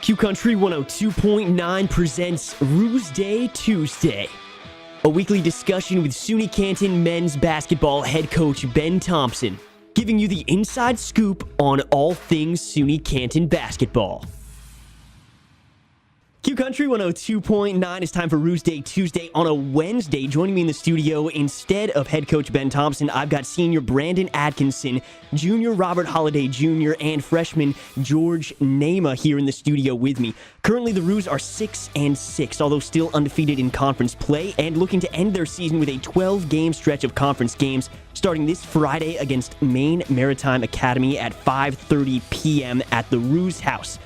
Q Country 102.9 presents Roos Day Tuesday, a weekly discussion with SUNY Canton men's basketball head coach Ben Thompson, giving you the inside scoop on all things SUNY Canton basketball. Q Country 102.9, it's time for Roos Day Tuesday on a Wednesday. Joining me in the studio instead of head coach Ben Thompson, I've got senior Brandon Adkisson, junior Robert Holliday Jr., and freshman George Nehma here in the studio with me. Currently, the Roos are 6-6, although still undefeated in conference play, and looking to end their season with a 12-game stretch of conference games, starting this Friday against Maine Maritime Academy at 5:30 p.m. at the Roos House.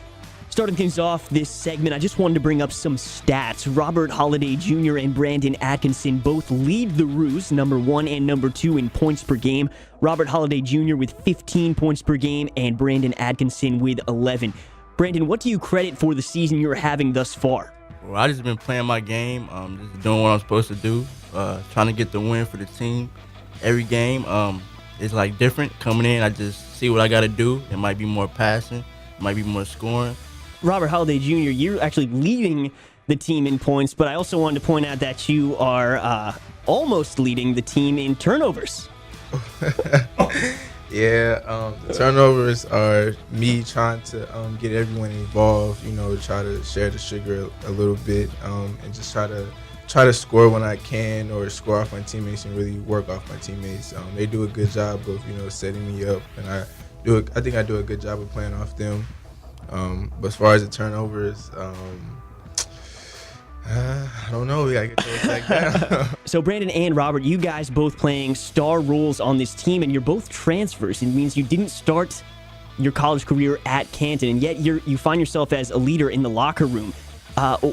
Starting things off this segment, I just wanted to bring up some stats. Robert Holliday Jr. and Brandon Adkisson both lead the Roos, number 1 and number 2 in points per game. Robert Holliday Jr. with 15 points per game and Brandon Adkisson with 11. Brandon, what do you credit for the season you're having thus far? Well, I just been playing my game, just doing what I'm supposed to do, trying to get the win for the team. Every game is like different. Coming in, I just see what I got to do. It might be more passing, it might be more scoring. Robert Holliday Jr., you're actually leading the team in points, but I also wanted to point out that you are almost leading the team in turnovers. The turnovers are me trying to get everyone involved, try to share the sugar a little bit, and just try to score when I can or score off my teammates and really work off my teammates. They do a good job of, setting me up, and I think I do a good job of playing off them. But as far as the turnovers, I don't know. We gotta get those back down. So Brandon and Robert, you guys both playing star roles on this team, and you're both transfers. It means you didn't start your college career at Canton, and yet you find yourself as a leader in the locker room.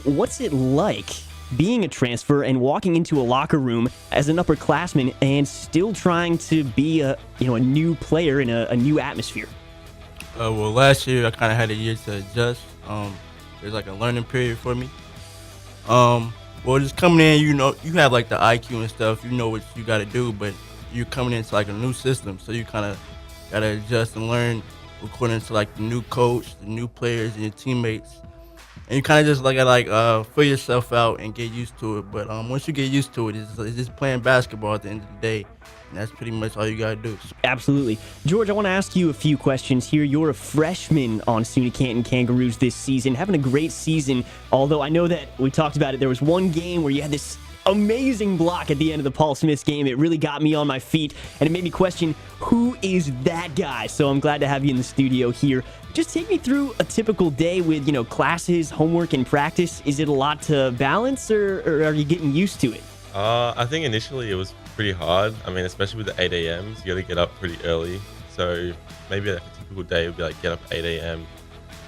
What's it like being a transfer and walking into a locker room as an upperclassman and still trying to be a new player in a new atmosphere? Well, last year I kind of had a year to adjust. There's like a learning period for me. Well, just coming in, you have like the IQ and stuff. You know what you got to do, but you're coming into like a new system, so you kind of got to adjust and learn according to like the new coach, the new players, and your teammates. And you kind of just figure yourself out and get used to it. But once you get used to it, it's just playing basketball at the end of the day. And that's pretty much all you got to do. Absolutely. George, I want to ask you a few questions here. You're a freshman on SUNY Canton Kangaroos this season, having a great season, although I know that we talked about it. There was one game where you had this amazing block at the end of the Paul Smiths game. It really got me on my feet, and it made me question, who is that guy? So I'm glad to have you in the studio here. Just take me through a typical day with, classes, homework, and practice. Is it a lot to balance, or are you getting used to it? I think initially it was pretty hard. I mean, especially with the 8 a.m.s, you got to get up pretty early. So maybe a typical day would be like get up 8 a.m.,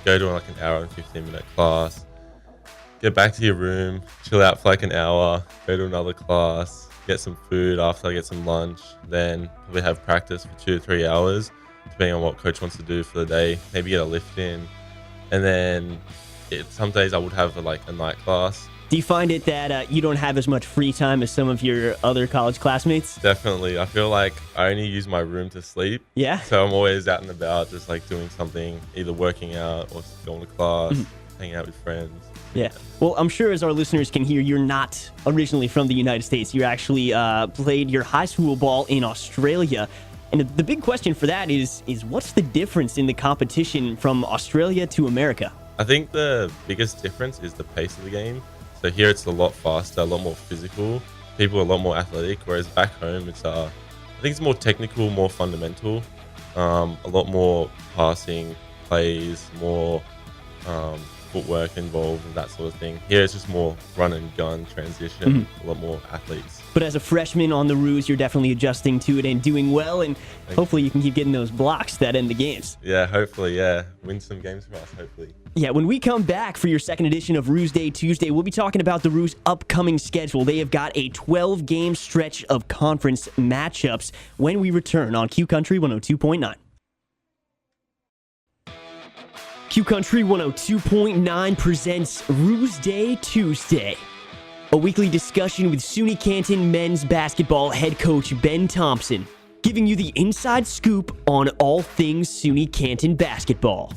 go to like an hour and 15-minute class, get back to your room, chill out for like an hour, go to another class, get some food after I get some lunch, then probably have practice for 2 to 3 hours, depending on what coach wants to do for the day, maybe get a lift in. And then some days I would have a night class. Do you find it that you don't have as much free time as some of your other college classmates? Definitely. I feel like I only use my room to sleep. Yeah? So I'm always out and about, just doing something, either working out or going to class, hanging out with friends. Yeah. Well, I'm sure as our listeners can hear, you're not originally from the United States. You actually played your high school ball in Australia. And the big question for that is what's the difference in the competition from Australia to America? I think the biggest difference is the pace of the game. So here it's a lot faster, a lot more physical. People are a lot more athletic, whereas back home I think it's more technical, more fundamental, a lot more passing, plays, more footwork involved and that sort of thing. Here it's just more run and gun, transition, a lot more athletes. But as a freshman on the Roos, you're definitely adjusting to it and doing well, and hopefully you can keep getting those blocks that end the games. Yeah, hopefully, yeah. Win some games for us, hopefully. Yeah, when we come back for your second edition of Roos Day Tuesday, we'll be talking about the Roos' upcoming schedule. They have got a 12-game stretch of conference matchups when we return on Q Country 102.9. Q Country 102.9 presents Roos Day Tuesday, a weekly discussion with SUNY Canton men's basketball head coach Ben Thompson, giving you the inside scoop on all things SUNY Canton basketball.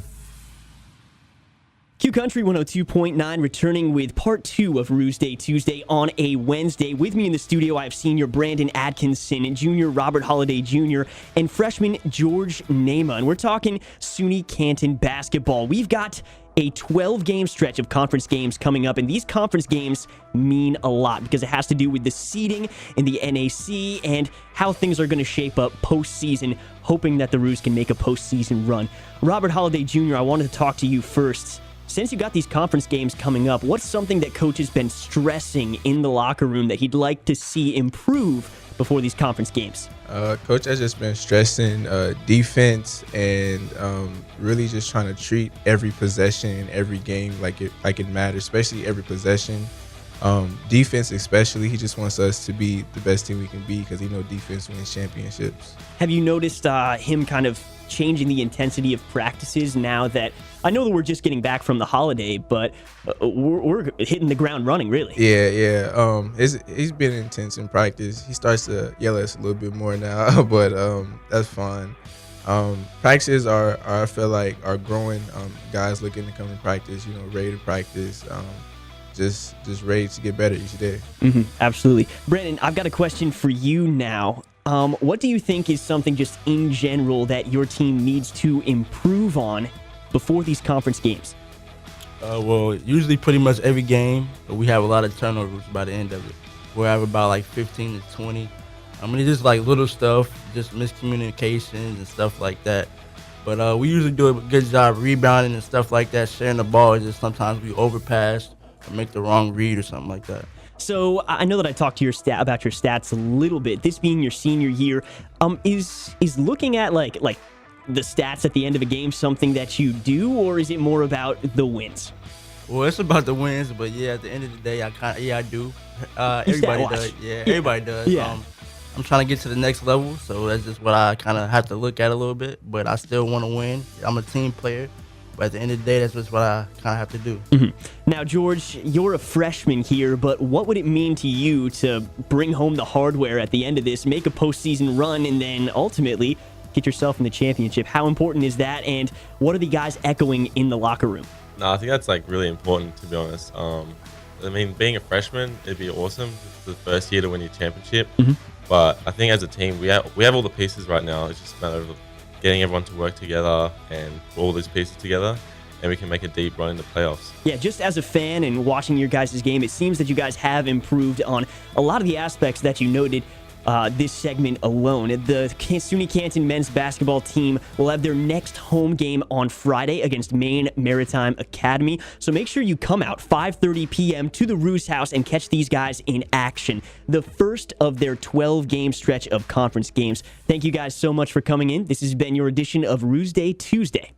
Q Country 102.9 returning with part 2 of Roos Day Tuesday on a Wednesday. With me in the studio, I have senior Brandon Adkisson, junior Robert Holliday Jr., and freshman George Nehma. And we're talking SUNY Canton basketball. We've got a 12-game stretch of conference games coming up, and these conference games mean a lot because it has to do with the seeding in the NAC and how things are going to shape up postseason, hoping that the Roos can make a postseason run. Robert Holliday Jr., I wanted to talk to you first. Since you got these conference games coming up, what's something that Coach has been stressing in the locker room that he'd like to see improve before these conference games? Coach has just been stressing defense and really just trying to treat every possession, every game like it matters, especially every possession. Defense especially, he just wants us to be the best team we can be because he knows defense wins championships. Have you noticed him kind of changing the intensity of practices now that I know that we're just getting back from the holiday, but we're hitting the ground running, really? Yeah. He's been intense in practice. He starts to yell at us a little bit more now, but that's fine. Practices are I feel like are growing. Guys looking to come to practice, ready to practice. Just ready to get better each day. Mm-hmm, absolutely. Brandon, I've got a question for you now. What do you think is something just in general that your team needs to improve on before these conference games? Well, usually pretty much every game, we have a lot of turnovers by the end of it. We'll have about like 15 to 20. I mean, it's just like little stuff, just miscommunications and stuff like that. But we usually do a good job rebounding and stuff like that, sharing the ball. It's just sometimes we overpass or make the wrong read or something like that. So I know that I talked to about your stats a little bit. This being your senior year, is looking at like the stats at the end of a game something that you do, or is it more about the wins? Well, it's about the wins, but yeah, at the end of the day, I do. Everybody does. Yeah, everybody does. Yeah. I'm trying to get to the next level, so that's just what I kind of have to look at a little bit. But I still want to win. I'm a team player. But at the end of the day, that's just what I kind of have to do. Mm-hmm. Now, George, you're a freshman here, but what would it mean to you to bring home the hardware at the end of this, make a postseason run, and then ultimately get yourself in the championship? How important is that, and what are the guys echoing in the locker room? No, I think that's really important, to be honest. I mean, being a freshman, it'd be awesome. It's the first year to win your championship. Mm-hmm. But I think as a team, we have all the pieces right now. It's just a matter of getting everyone to work together and put all these pieces together, and we can make a deep run in the playoffs. Yeah, just as a fan and watching your guys' game, it seems that you guys have improved on a lot of the aspects that you noted this segment alone. The SUNY Canton men's basketball team will have their next home game on Friday against Maine Maritime Academy. So make sure you come out 5:30 p.m. to the Roos House and catch these guys in action. The first of their 12-game stretch of conference games. Thank you guys so much for coming in. This has been your edition of Roos Day Tuesday.